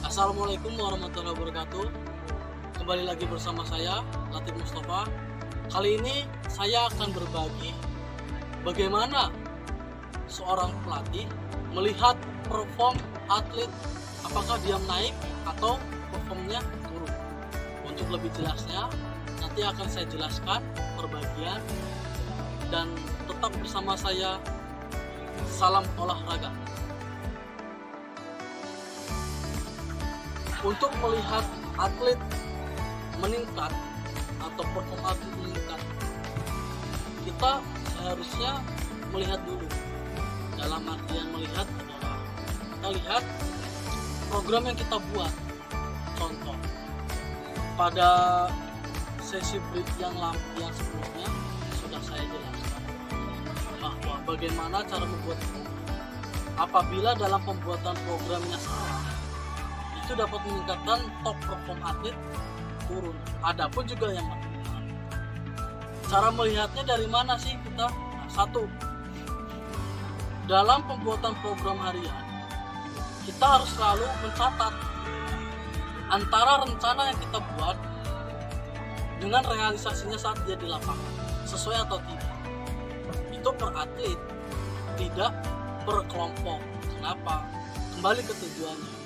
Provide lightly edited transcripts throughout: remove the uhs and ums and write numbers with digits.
Assalamualaikum warahmatullahi wabarakatuh. Kembali lagi bersama saya, Latif Mustafa. Kali ini saya akan berbagi bagaimana seorang pelatih melihat perform atlet, apakah dia naik atau performnya turun. Untuk lebih jelasnya, nanti akan saya jelaskan per bagian, dan tetap bersama saya. Salam olahraga. Untuk melihat atlet meningkat atau perform atlet meningkat, kita seharusnya melihat dulu. Dalam artian melihat adalah kita lihat program yang kita buat. Contoh, pada sesi brief yang sebelumnya sudah saya jelaskan bahwa bagaimana cara membuat program. Apabila dalam pembuatan programnya salah, itu dapat meningkatkan top perform atlet turun. Adapun juga yang meningkat. Cara melihatnya dari mana sih kita? Satu, dalam pembuatan program harian, kita harus selalu mencatat antara rencana yang kita buat dengan realisasinya saat dia di lapangan, sesuai atau tidak. Itu per atlet, tidak per kelompok. Kenapa? Kembali ke tujuannya.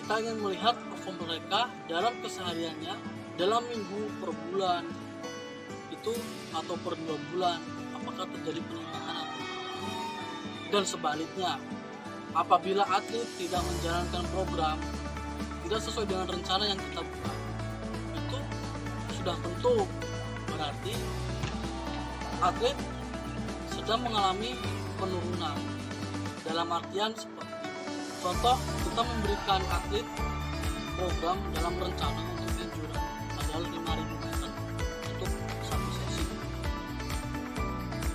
Kita ingin melihat perform mereka dalam kesehariannya, dalam minggu, per bulan itu atau per 2 bulan, apakah terjadi peningkatan atau tidak. Dan sebaliknya, apabila atlet tidak menjalankan program, tidak sesuai dengan rencana yang kita buat, itu sudah tentu berarti atlet sedang mengalami penurunan. Dalam artian seperti contoh, kita memberikan atlet program dalam rencana untuk anjuran adalah 5.000 meter untuk satu sesi.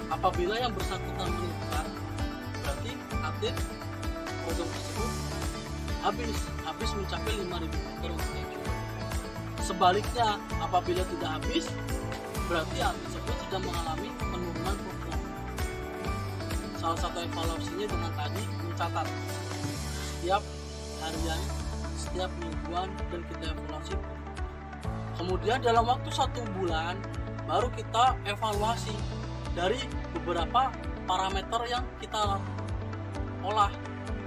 Apabila yang bersangkutan meningkat, berarti atlet program tersebut habis mencapai 5.000 meter untuk anjuran. Sebaliknya, apabila tidak habis, berarti atlet tersebut sedang mengalami penurunan performa. Salah satu evaluasinya dengan tadi mencatat setiap harian, setiap mingguan, dan kita evaluasi. Kemudian dalam waktu 1 bulan baru kita evaluasi dari beberapa parameter yang kita olah.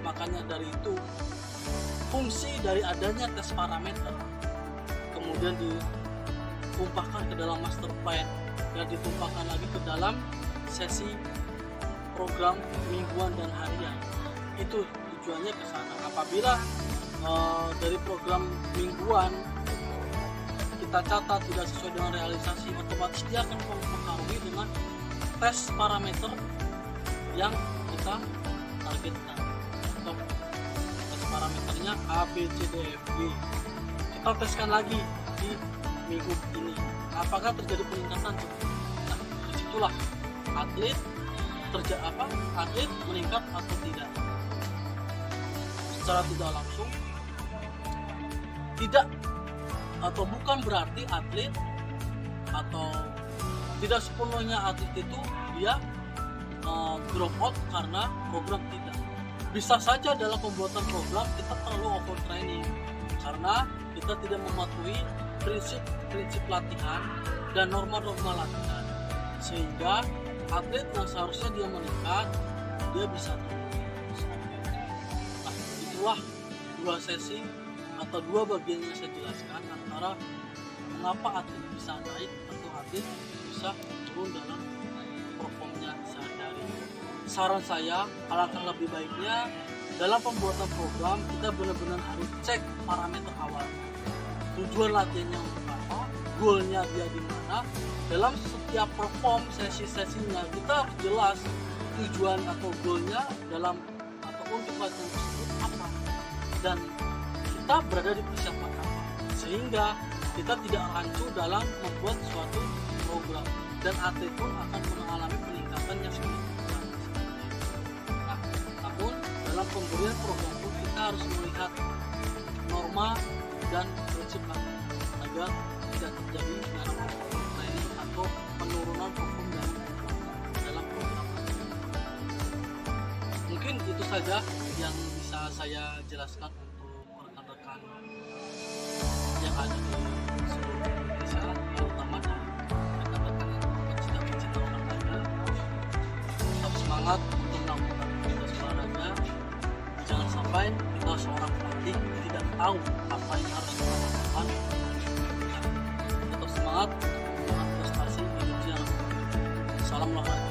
Makanya dari itu fungsi dari adanya tes parameter kemudian ditumpahkan ke dalam master plan dan ditumpahkan lagi ke dalam sesi program mingguan dan harian. Itu tujuannya ke sana. Apabila dari program mingguan kita catat tidak sesuai dengan realisasi, otomatis dia akan mempengaruhi dengan tes parameter yang kita targetkan. Untuk tes parameternya A, B, C, D, F, G. Kita teskan lagi di minggu ini. Apakah terjadi peningkatan? Nah, disitulah atlet meningkat atau tidak. Secara tidak langsung, tidak atau bukan berarti atlet atau tidak sepenuhnya atlet itu dia drop out karena program tidak. Bisa saja dalam pembuatan program kita terlalu overtraining karena kita tidak mematuhi prinsip latihan dan norma-norma latihan, sehingga atlet yang seharusnya dia meningkat dia bisa turun. Itulah 2 sesi atau 2 bagian yang saya jelaskan antara mengapa atlet bisa naik atau atlet bisa turun dalam performnya sehari-hari. Saran saya, alangkah lebih baiknya dalam pembuatan program kita benar-benar harus cek parameter awal. Tujuan latihannya untuk apa, goalnya dia di mana. Dalam setiap perform sesi-sesinya kita harus jelas tujuan atau goalnya dalam atau untuk latihan tersebut apa, dan kita berada di persiapan apa, sehingga kita tidak rancu dalam membuat suatu program, dan atlet pun akan mengalami peningkatan yang signifikan. Nah, namun dalam pemberian program pun kita harus melihat norma dan prinsip latihan agar tidak terjadi training atau penurunan perform dalam program. Mungkin itu saja yang bisa saya jelaskan untuk rekan-rekan sampai kita seorang pelatih tidak tahu apa yang harus kita lakukan. Tetap semangat, semangat prestasi, energi yang salam olahraga.